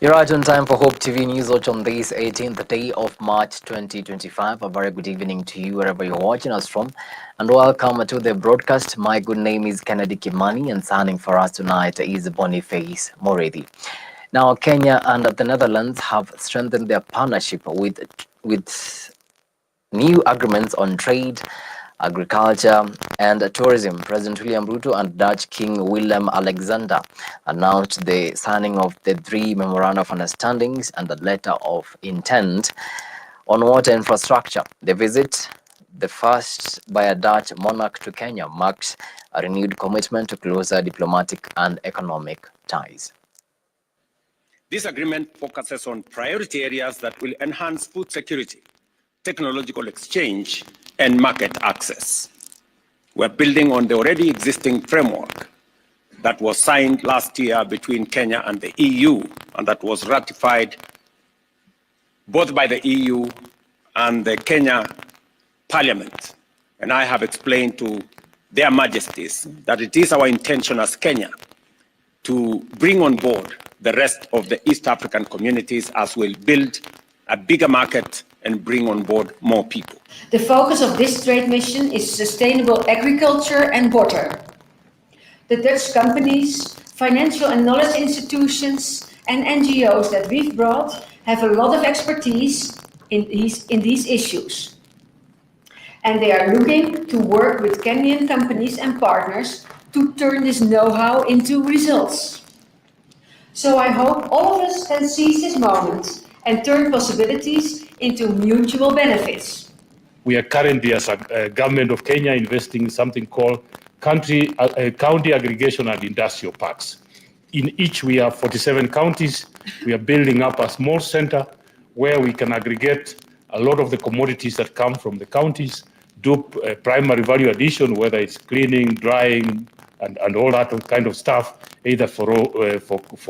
You're right on time for Hope TV Newswatch on this 18th day of March 2025. A very good evening to you wherever you're watching us from, and welcome to the broadcast. My good name is Kennedy Kimani, and signing for us tonight is Boniface Moredi. Now, Kenya and the Netherlands have strengthened their partnership with new agreements on trade, agriculture, and tourism. President William Ruto and Dutch King Willem Alexander announced the signing of the three memoranda of understandings and the letter of intent on water infrastructure. The visit, the first by a Dutch monarch to Kenya, marks a renewed commitment to closer diplomatic and economic ties. This agreement focuses on priority areas that will enhance food security, technological exchange, and market access. We're building on the already existing framework that was signed last year between Kenya and the EU, and that was ratified both by the EU and the Kenya Parliament. And I have explained to their majesties that it is our intention as Kenya to bring on board the rest of the East African communities as we'll build a bigger market and bring on board more people. The focus of this trade mission is sustainable agriculture and water. The Dutch companies, financial and knowledge institutions, and NGOs that we've brought have a lot of expertise in these issues. And they are looking to work with Kenyan companies and partners to turn this know-how into results. So I hope all of us can seize this moment and turn possibilities into mutual benefits. We are currently, as a government of Kenya, investing in something called county aggregation and industrial parks. In each, we have 47 counties. We are building up a small center where we can aggregate a lot of the commodities that come from the counties, do primary value addition, whether it's cleaning, drying, and all that kind of stuff, either for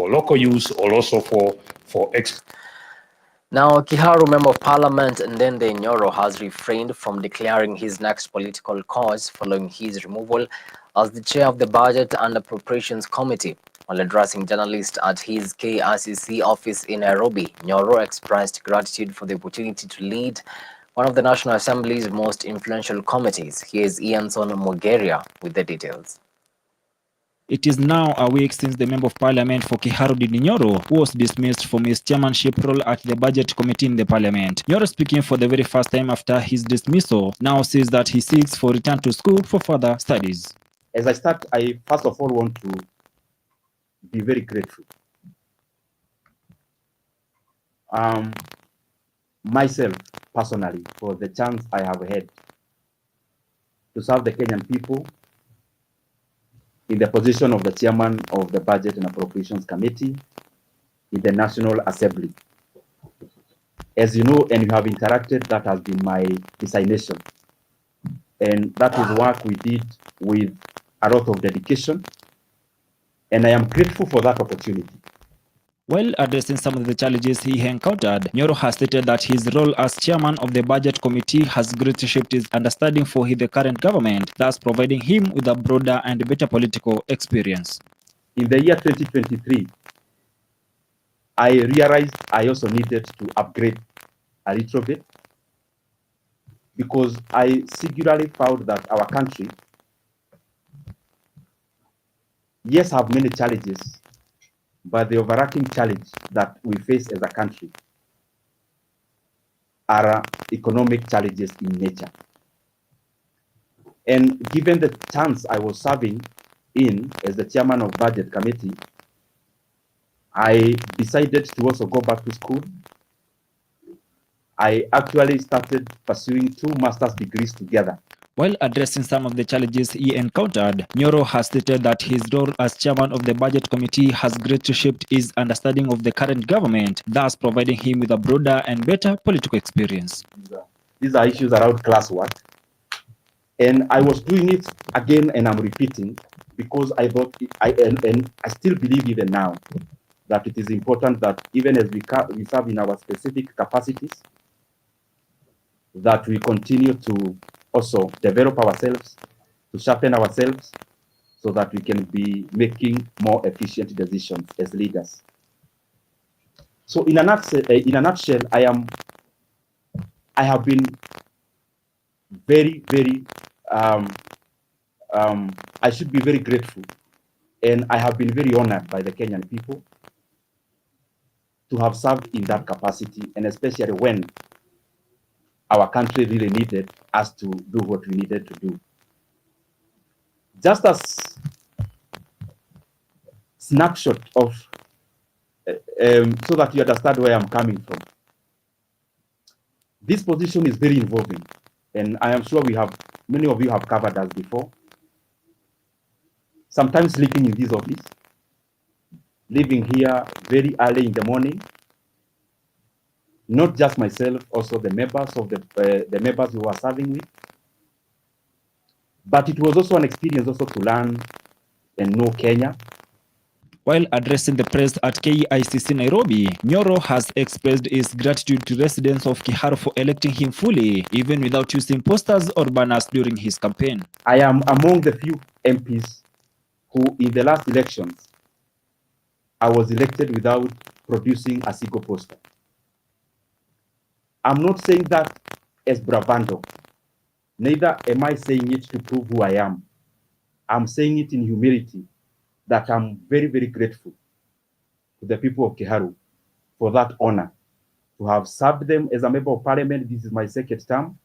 local use or also for export. Now, Kiharu, Member of Parliament Ndende Nyoro, has refrained from declaring his next political course following his removal as the chair of the Budget and Appropriations Committee. While addressing journalists at his KRCC office in Nairobi, Nyoro expressed gratitude for the opportunity to lead one of the National Assembly's most influential committees. Here's Ianson Mugeria with the details. It is now a week since the Member of Parliament for Kiharu Nyoro was dismissed from his chairmanship role at the Budget Committee in the Parliament. Nyoro, speaking for the very first time after his dismissal, now says that he seeks for return to school for further studies. As I start, I first of all want to be very grateful. Myself, personally, for the chance I have had to serve the Kenyan people in the position of the chairman of the Budget and Appropriations Committee in the National Assembly. As you know, and you have interacted, that has been my designation. And that is work we did with a lot of dedication. And I am grateful for that opportunity. While addressing some of the challenges he encountered, Nyoro has stated that his role as chairman of the Budget Committee has greatly shaped his understanding for the current government, thus providing him with a broader and better political experience. In the year 2023, I realized I also needed to upgrade a little bit because I singularly found that our country, yes, have many challenges, but the overarching challenge that we face as a country are economic challenges in nature. And given the chance I was serving in as the chairman of Budget Committee, I decided to also go back to school. I actually started pursuing 2 master's degrees together. While addressing some of the challenges he encountered, Nyoro has stated that his role as chairman of the Budget Committee has greatly shaped his understanding of the current government, thus providing him with a broader and better political experience. These are issues around classwork. And I was doing it again, and I'm repeating, because I thought, and I still believe even now, that it is important that even as we serve in our specific capacities, that we continue to also develop ourselves, to sharpen ourselves, so that we can be making more efficient decisions as leaders. So in a nutshell, I have been very, I should be very grateful, and I have been very honored by the Kenyan people to have served in that capacity, and especially when our country really needed us to do what we needed to do. Just as snapshot of, so that you understand where I'm coming from. This position is very involving, and I am sure many of you have covered us before. Sometimes sleeping in this office, leaving here very early in the morning. Not just myself, also the members of the members who are serving with. But it was also an experience also to learn and know Kenya. While addressing the press at KICC Nairobi, Nyoro has expressed his gratitude to residents of Kiharu for electing him fully, even without using posters or banners during his campaign. I am among the few MPs who, in the last elections, I was elected without producing a single poster. I'm not saying that as bravado. Neither am I saying it to prove who I am. I'm saying it in humility, that I'm very, very grateful to the people of Kiharu for that honor, to have served them as a member of parliament. This is my second term,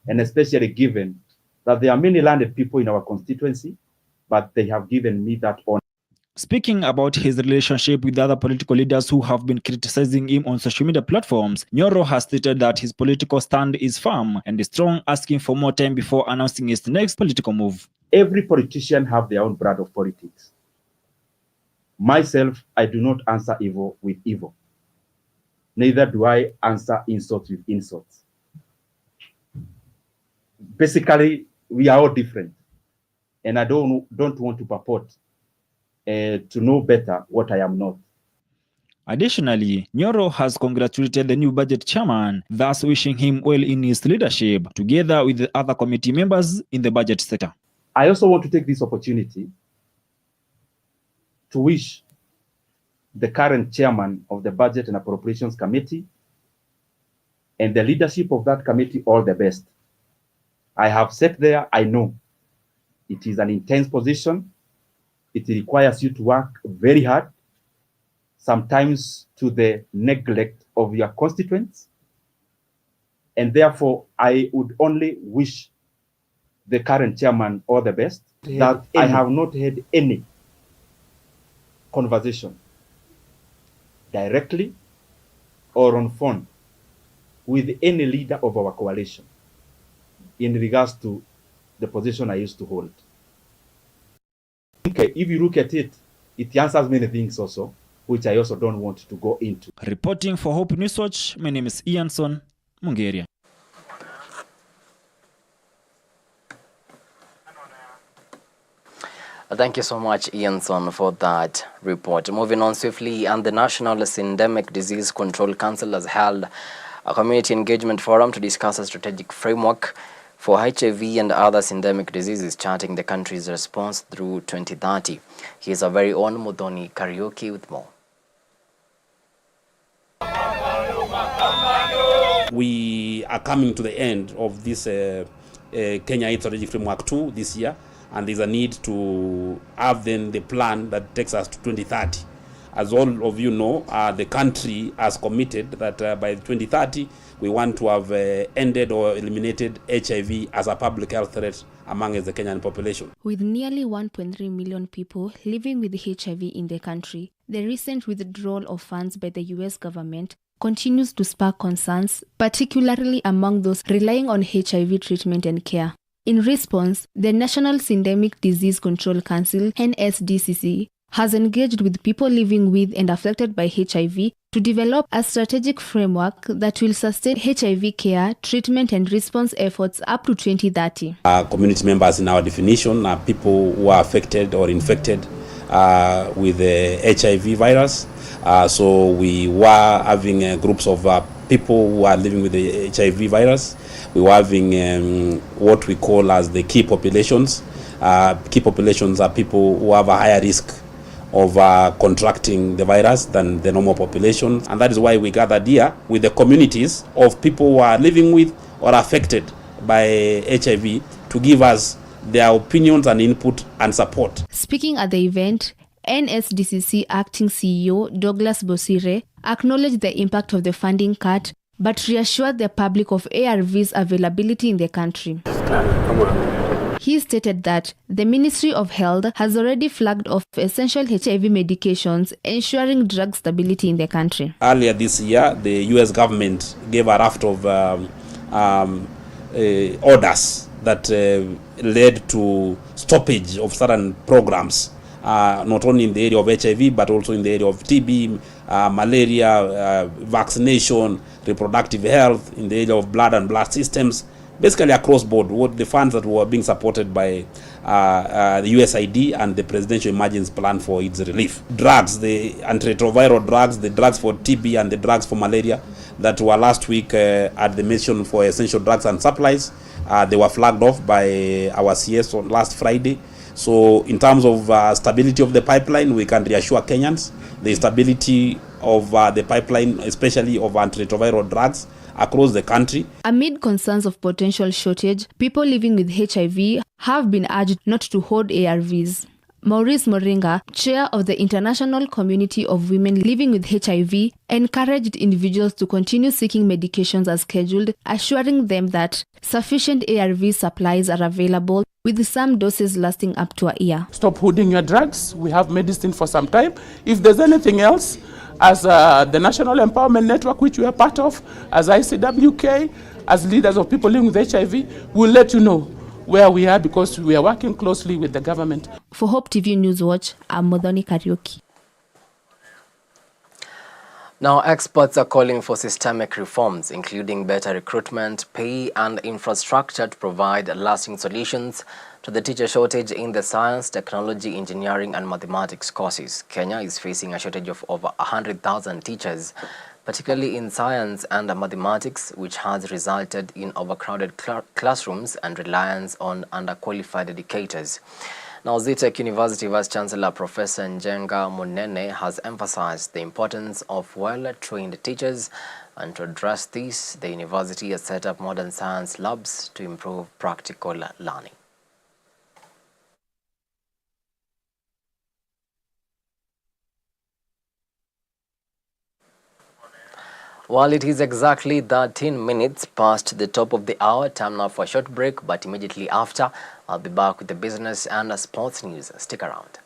and especially given that there are many landed people in our constituency, but they have given me that honor. Speaking about his relationship with other political leaders who have been criticizing him on social media platforms, Nyoro has stated that his political stand is firm and is strong, asking for more time before announcing his next political move. Every politician have their own brand of politics. Myself, I do not answer evil with evil. Neither do I answer insults with insults. Basically, we are all different, and I don't want to purport to know better what I am not. Additionally, Nyoro has congratulated the new budget chairman, thus wishing him well in his leadership, together with the other committee members in the budget sector. I also want to take this opportunity to wish the current chairman of the Budget and Appropriations Committee and the leadership of that committee all the best. I have sat there, I know it is an intense position. It requires you to work very hard, sometimes to the neglect of your constituents. And therefore, I would only wish the current chairman all the best. That I have not had any conversation directly or on phone with any leader of our coalition in regards to the position I used to hold. Okay, if you look at it, it answers many things also, which I also don't want to go into. Reporting for Hope Newswatch, my name is Ianson Mungeria. Thank you so much, Ianson, for that report. Moving on swiftly, and the National Syndemic Disease Control Council has held a community engagement forum to discuss a strategic framework for HIV and other syndemic diseases, charting the country's response through 2030. Here's our very own Mudhoni Karaoke with more. We are coming to the end of this Kenya AIDS Strategic Framework 2 this year, and there's a need to have then the plan that takes us to 2030. As all of you know, the country has committed that by 2030, we want to have ended or eliminated HIV as a public health threat among the Kenyan population. With nearly 1.3 million people living with HIV in the country, the recent withdrawal of funds by the US government continues to spark concerns, particularly among those relying on HIV treatment and care. In response, the National Syndemic Disease Control Council, NSDCC, has engaged with people living with and affected by HIV to develop a strategic framework that will sustain HIV care, treatment and response efforts up to 2030. Community members in our definition are people who are affected or infected with the HIV virus. So we were having groups of people who are living with the HIV virus. We were having what we call as the key populations. Key populations are people who have a higher risk of contracting the virus than the normal population. And that is why we gathered here with the communities of people who are living with or affected by HIV to give us their opinions and input and support. Speaking at the event, NSDCC Acting CEO Douglas Bosire acknowledged the impact of the funding cut but reassured the public of ARVs availability in the country. He stated that the Ministry of Health has already flagged off essential HIV medications, ensuring drug stability in the country. Earlier this year, the US government gave a raft of orders that led to stoppage of certain programs, not only in the area of HIV, but also in the area of TB, malaria, vaccination, reproductive health, in the area of blood and blood systems, basically across board, what the funds that were being supported by the USAID and the Presidential Emergency Plan for its relief. Drugs, the antiretroviral drugs, the drugs for TB and the drugs for malaria that were last week at the Mission for Essential Drugs and Supplies, they were flagged off by our CS on last Friday. So in terms of stability of the pipeline, we can reassure Kenyans the stability of the pipeline, especially of antiretroviral drugs across the country. Amid concerns of potential shortage, people living with HIV have been urged not to hoard ARVs. Maurice Moringa, chair of the International Community of Women Living with HIV, encouraged individuals to continue seeking medications as scheduled, assuring them that sufficient ARV supplies are available, with some doses lasting up to a year. Stop hoarding your drugs. We have medicine for some time. If there's anything else, as the National Empowerment Network, which we are part of, as ICWK, as leaders of people living with HIV, we'll let you know where we are because we are working closely with the government. For Hope TV Newswatch, I'm Modoni Karaoke. Now, experts are calling for systemic reforms, including better recruitment, pay, and infrastructure to provide lasting solutions to the teacher shortage in the science, technology, engineering, and mathematics courses. Kenya is facing a shortage of over 100,000 teachers, particularly in science and mathematics, which has resulted in overcrowded classrooms and reliance on underqualified educators. Now, Zitech University Vice-Chancellor Professor Njenga Munene has emphasized the importance of well-trained teachers, and to address this, the university has set up modern science labs to improve practical learning. Well, it is exactly 13 minutes past the top of the hour. Time now for a short break, but immediately after, I'll be back with the business and sports news. Stick around.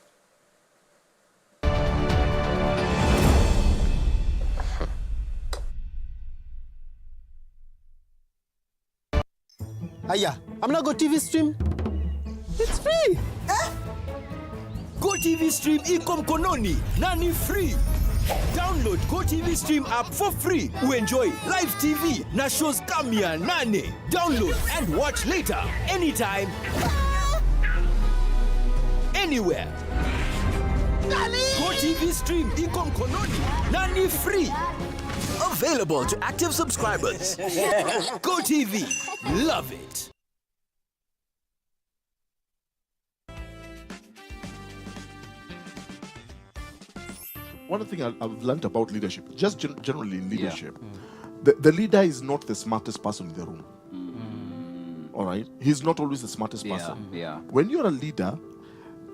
Aya, I'm not go TV stream. It's free. Eh? Go TV stream iko mkononi na ni free. Download Go TV Stream app for free. We enjoy live TV na shows kamia nane. Download and watch later, anytime, anywhere. Go TV Stream iko mkononi na ni free. Available to active subscribers. Go TV, love it. One thing I've learned about leadership, just generally in leadership, the leader is not the smartest person in the room. All right? He's not always the smartest person. When you're a leader,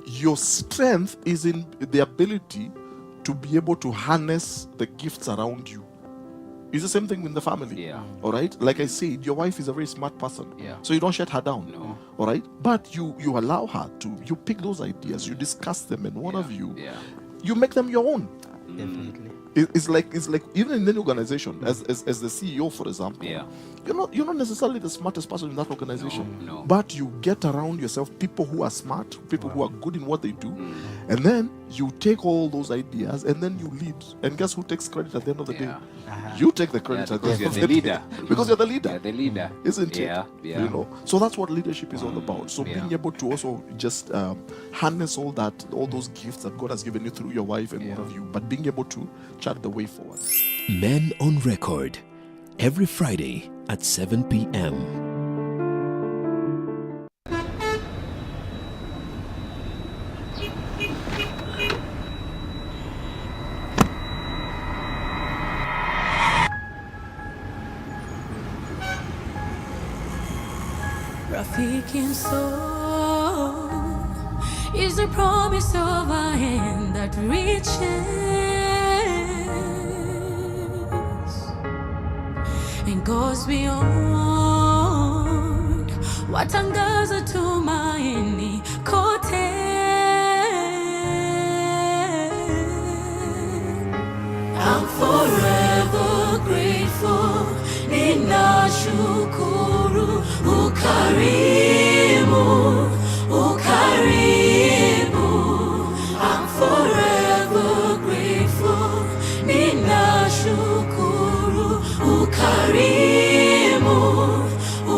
your strength is in the ability to be able to harness the gifts around you. It's the same thing in the family. All right? Like I said, your wife is a very smart person. So you don't shut her down. All right? But you allow her to, you pick those ideas, you discuss them, and one of you, you make them your own. Definitely. It's like even in any organization, as the CEO, for example, you're not necessarily the smartest person in that organization, but you get around yourself people who are smart, people who are good in what they do, and then you take all those ideas and then you lead. And guess who takes credit at the end of the day? You take the credit at the end of the day. Because you're the leader. You're the leader. Isn't it? You know. So that's what leadership is all about. So being able to also just harness all those gifts that God has given you through your wife and one of you, but being able to chart the way forward. Men on Record, every Friday at 7 p.m. Rafiki soul is the promise of a hand that reaches and goes beyond watangaza tumaini kote. I'm forever grateful, ninashukuru ukarimu, ukarimu. I'm forever grateful, ninashukuru ukarimu,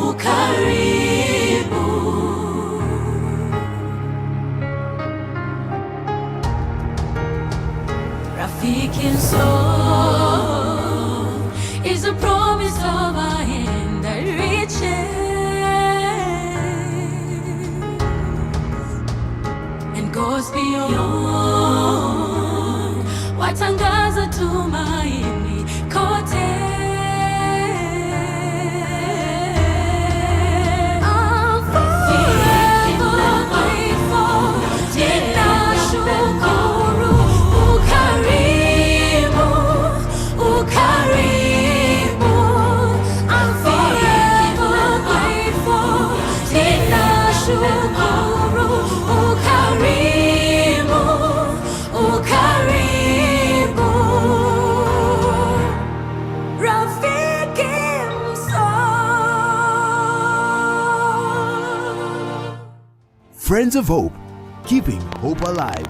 ukarimu. Rafiki soul is a promise of a hand that reaches and goes beyond watangaza tumaini kote. I'm forever grateful, ninashukuru ukarimu, ukarimu. I'm forever grateful, ninashukuru ukarimu, ukarimu. Rafiki msoul. Friends of Hope, keeping hope alive.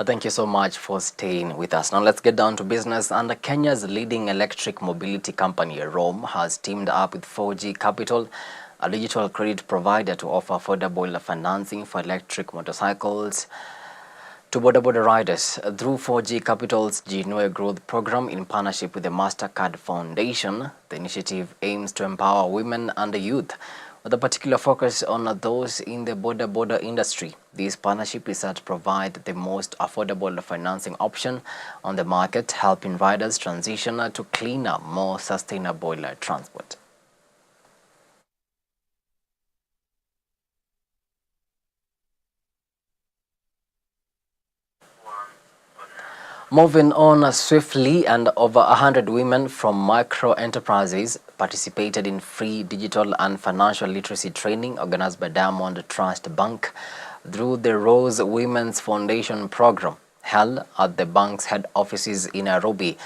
Thank you so much for staying with us. Now let's get down to business. And Kenya's leading electric mobility company, Rome, has teamed up with 4G Capital, a digital credit provider, to offer affordable financing for electric motorcycles to border riders. Through 4G Capital's Genoa Growth Program in partnership with the MasterCard Foundation, the initiative aims to empower women and the youth, with a particular focus on those in the border industry. This partnership is set to provide the most affordable financing option on the market, helping riders transition to cleaner, more sustainable transport. Moving on swiftly, and over 100 women from micro enterprises participated in free digital and financial literacy training organized by Diamond Trust Bank through the Rose Women's Foundation program held at the bank's head offices in Nairobi.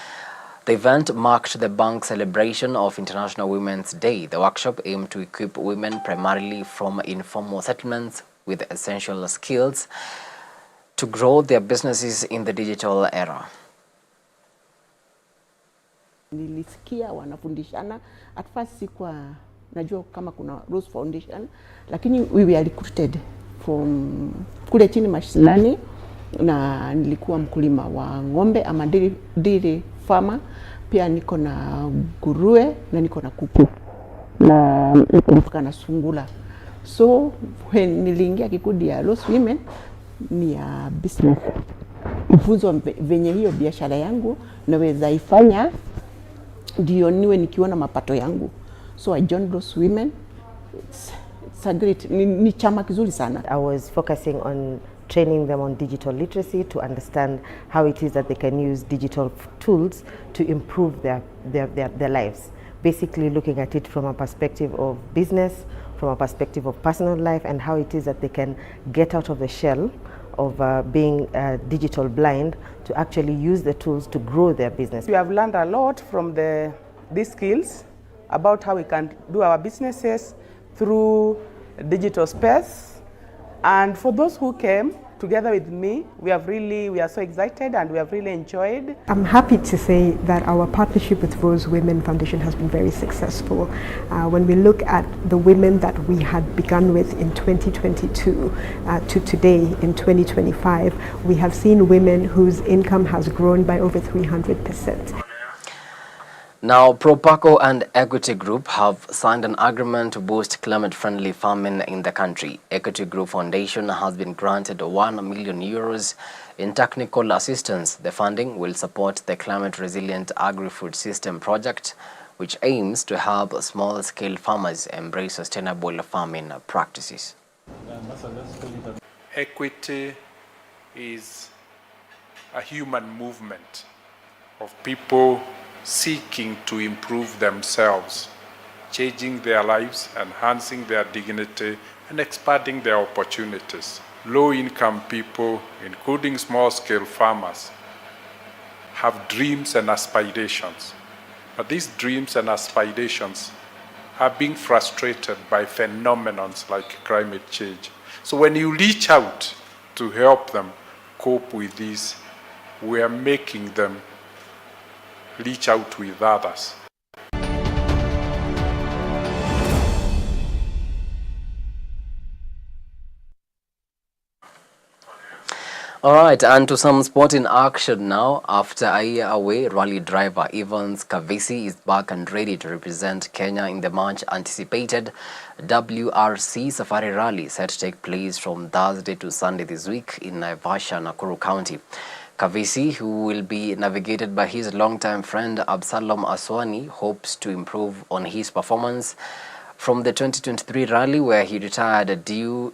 The event marked the bank's celebration of International Women's Day. The workshop aimed to equip women primarily from informal settlements with essential skills to grow their businesses in the digital era. Nilisikia wanafundishana, at first sikuwa najua kama kuna Rose Foundation, lakini we were recruited from kule chini mashinani, na nilikuwa mkulima wa ng'ombe ama dairy farmer, pia niko na nguruwe na niko na kuku na niko na sungula. So when niliingia kikundi ya Rose Women ni ya business, mfunzo venye hiyo biashara yangu naweza ifanya ndio niwe nikiona mapato yangu. So I joined Rose Women. It's a great, ni chama kizuri sana. I was focusing on training them on digital literacy to understand how it is that they can use digital tools to improve their lives. Basically looking at it from a perspective of business, from a perspective of personal life, and how it is that they can get out of the shell of being digital blind to actually use the tools to grow their business. We have learned a lot from these skills about how we can do our businesses through digital space. And for those who came together with me, we are so excited and we have really enjoyed. I'm happy to say that our partnership with Rose Women Foundation has been very successful. When we look at the women that we had begun with in 2022 to today in 2025, we have seen women whose income has grown by over 300%. Now, Propaco and Equity Group have signed an agreement to boost climate-friendly farming in the country. Equity Group Foundation has been granted 1 million euros in technical assistance. The funding will support the climate-resilient agri-food system project, which aims to help small-scale farmers embrace sustainable farming practices. Equity is a human movement of people seeking to improve themselves, changing their lives, enhancing their dignity, and expanding their opportunities. Low-income people, including small-scale farmers, have dreams and aspirations. But these dreams and aspirations are being frustrated by phenomena like climate change. So when you reach out to help them cope with this, we are making them reach out with others. All right, and to some sporting action now. After a year away, rally driver Evans Kavisi is back and ready to represent Kenya in the much anticipated WRC Safari Rally set to take place from Thursday to Sunday this week in Naivasha, Nakuru County. Kavisi, who will be navigated by his longtime friend Absalom Aswani, hopes to improve on his performance from the 2023 rally, where he retired due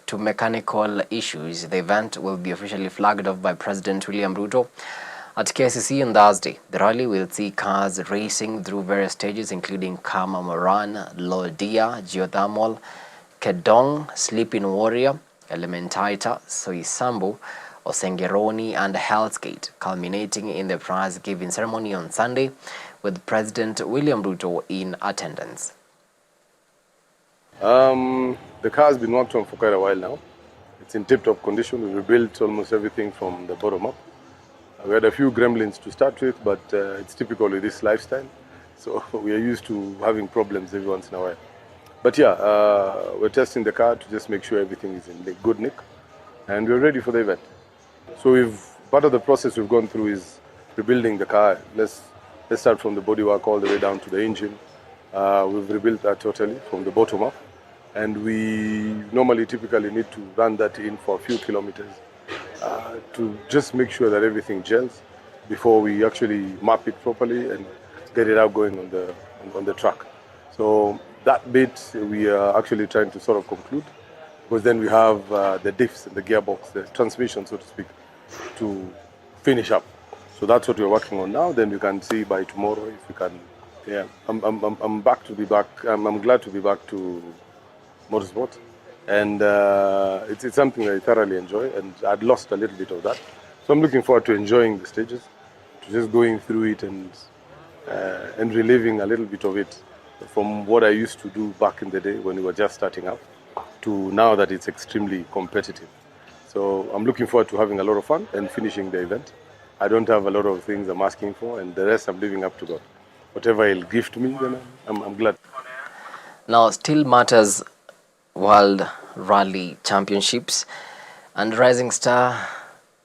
to mechanical issues. The event will be officially flagged off by President William Ruto at KCC on Thursday. The rally will see cars racing through various stages, including Kama Moran, Loldia, Geothermal, Kedong, Sleeping Warrior, Elementaita, Soisambu, Osengeroni, and Hell's Gate, culminating in the prize-giving ceremony on Sunday, with President William Ruto in attendance. The car has been worked on for quite a while now. It's in tip-top condition. We rebuilt almost everything from the bottom up. We had a few gremlins to start with, but it's typical of this lifestyle. So we are used to having problems every once in a while. But yeah, we're testing the car to just make sure everything is in good nick. And we're ready for the event. So part of the process we've gone through is rebuilding the car. Let's start from the bodywork all the way down to the engine. We've rebuilt that totally from the bottom up. And we normally typically need to run that in for a few kilometers to just make sure that everything gels before we actually map it properly and get it out going on the track. So that bit we are actually trying to sort of conclude, because then we have the diffs and the gearbox, the transmission, so to speak, to finish up. So that's what we're working on now. Then we can see by tomorrow if we can. Yeah, I'm back to be back. I'm glad to be back to motorsport, and it's something I thoroughly enjoy, and I'd lost a little bit of that. So I'm looking forward to enjoying the stages, to just going through it and reliving a little bit of it from what I used to do back in the day when we were just starting up to now that it's extremely competitive. So I'm looking forward to having a lot of fun and finishing the event. I don't have a lot of things I'm asking for, and the rest I'm leaving up to God. Whatever he'll gift me, then I'm glad. Now, still matters World Rally Championships, and rising star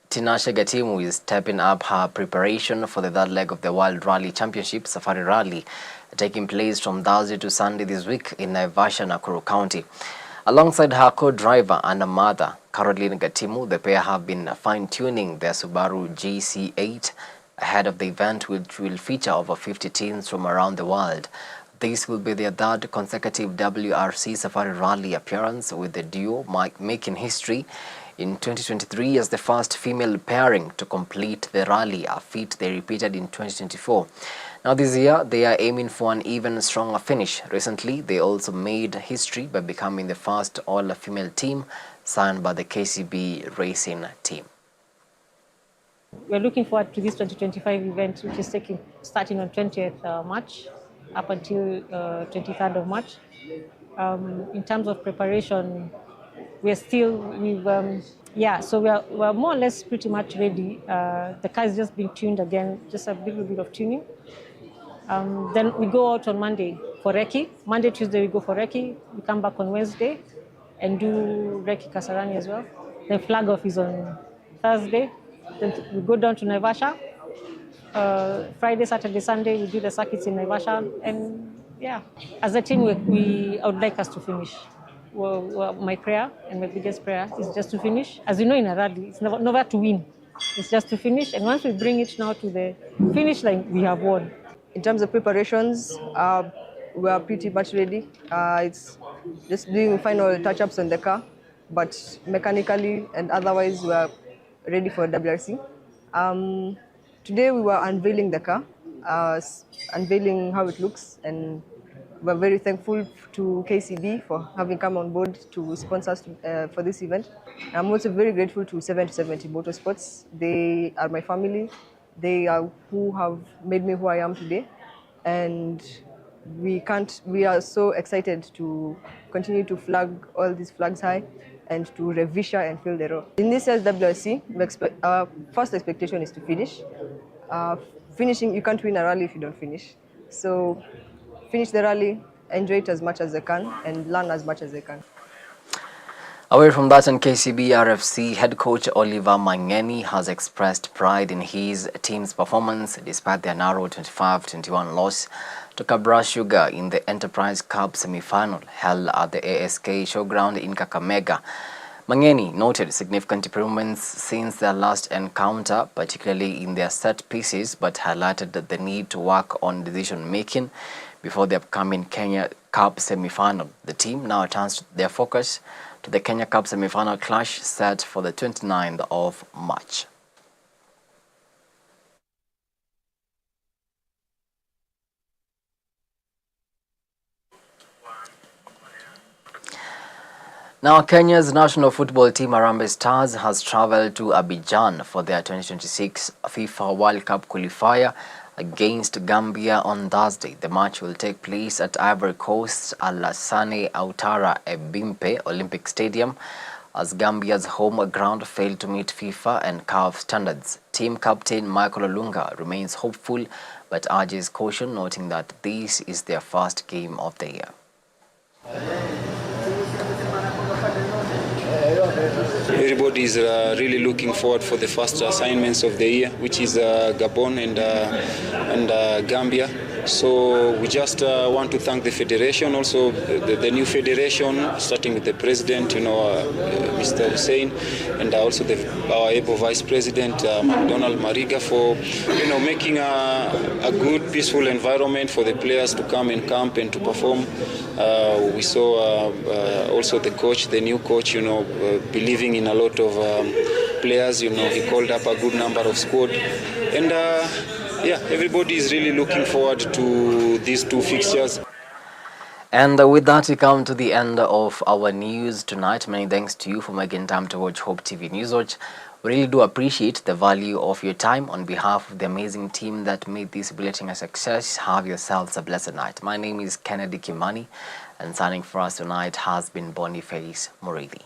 Tinashe Gatimu is stepping up her preparation for the third leg of the World Rally Championship Safari Rally, taking place from Thursday to Sunday this week in Naivasha, Nakuru County. Alongside her co-driver and a mother, Caroline Gatimu, the pair have been fine-tuning their Subaru GC8 ahead of the event, which will feature over 50 teams from around the world. This will be their third consecutive WRC Safari Rally appearance, with the duo making history in 2023 as the first female pairing to complete the rally, a feat they repeated in 2024. Now this year, they are aiming for an even stronger finish. Recently, they also made history by becoming the first all-female team signed by the KCB Racing team. We're looking forward to this 2025 event, which is starting on 20th March. Up until 23rd of March. In terms of preparation, we're more or less pretty much ready. The car is just being tuned again, just a little bit of tuning. Then we go out on Monday for recce. Monday, Tuesday we go for recce. We come back on Wednesday and do recce Kasarani as well. Then flag off is on Thursday. Then we go down to Naivasha. Friday, Saturday, Sunday, we do the circuits in Naivasha. And yeah, as a team, I would like us to finish. Well, my prayer and my biggest prayer is just to finish. As you know, in a rally, it's never to win. It's just to finish. And once we bring it now to the finish line, we have won. In terms of preparations, we are pretty much ready. It's just doing final touch-ups on the car, but mechanically and otherwise we are ready for WRC. Today we were unveiling the car, unveiling how it looks, and we're very thankful to KCB for having come on board to sponsor us for this event. I'm also very grateful to 770 Motorsports. They are my family. They are who have made me who I am today. And we are so excited to continue to flag all these flags high and to revisha and fill the row. In this year's WRC, our first expectation is to finish. Finishing, you can't win a rally if you don't finish. So finish the rally, enjoy it as much as they can, and learn as much as they can. Away from that, and KCB RFC head coach Oliver Mangeni has expressed pride in his team's performance despite their narrow 25-21 loss to Kabra Sugar in the Enterprise Cup semi-final held at the ASK Showground in Kakamega. Mangeni noted significant improvements since their last encounter, particularly in their set pieces, but highlighted the need to work on decision-making before the upcoming Kenya Cup semi-final. The team now turns their focus to the Kenya Cup semi-final clash set for the 29th of March. Now, Kenya's national football team Harambee Stars has travelled to Abidjan for their 2026 FIFA World Cup qualifier against Gambia on Thursday. The match will take place at Ivory Coast's Alassane Ouattara Ebimpe Olympic Stadium as Gambia's home ground failed to meet FIFA and CAF standards. Team captain Michael Olunga remains hopeful but urges caution, noting that this is their first game of the year. Everybody is really looking forward for the first assignments of the year, which is Gabon and Gambia. So we just want to thank the federation, also the new federation, starting with the president, Mr. Hussein, and also our able vice president, Donald Mariga, for making a good, peaceful environment for the players to come and camp and to perform. We saw also the coach, the new coach, believing in a lot of players. He called up a good number of squad, and yeah, everybody is really looking forward to these two fixtures. And with that, we come to the end of our news tonight. Many thanks to you for making time to watch Hope TV Newswatch. We really do appreciate the value of your time. On behalf of the amazing team that made this bulletin a success, have yourselves a blessed night. My name is Kimani, and signing for us tonight has been Boniface Moridi.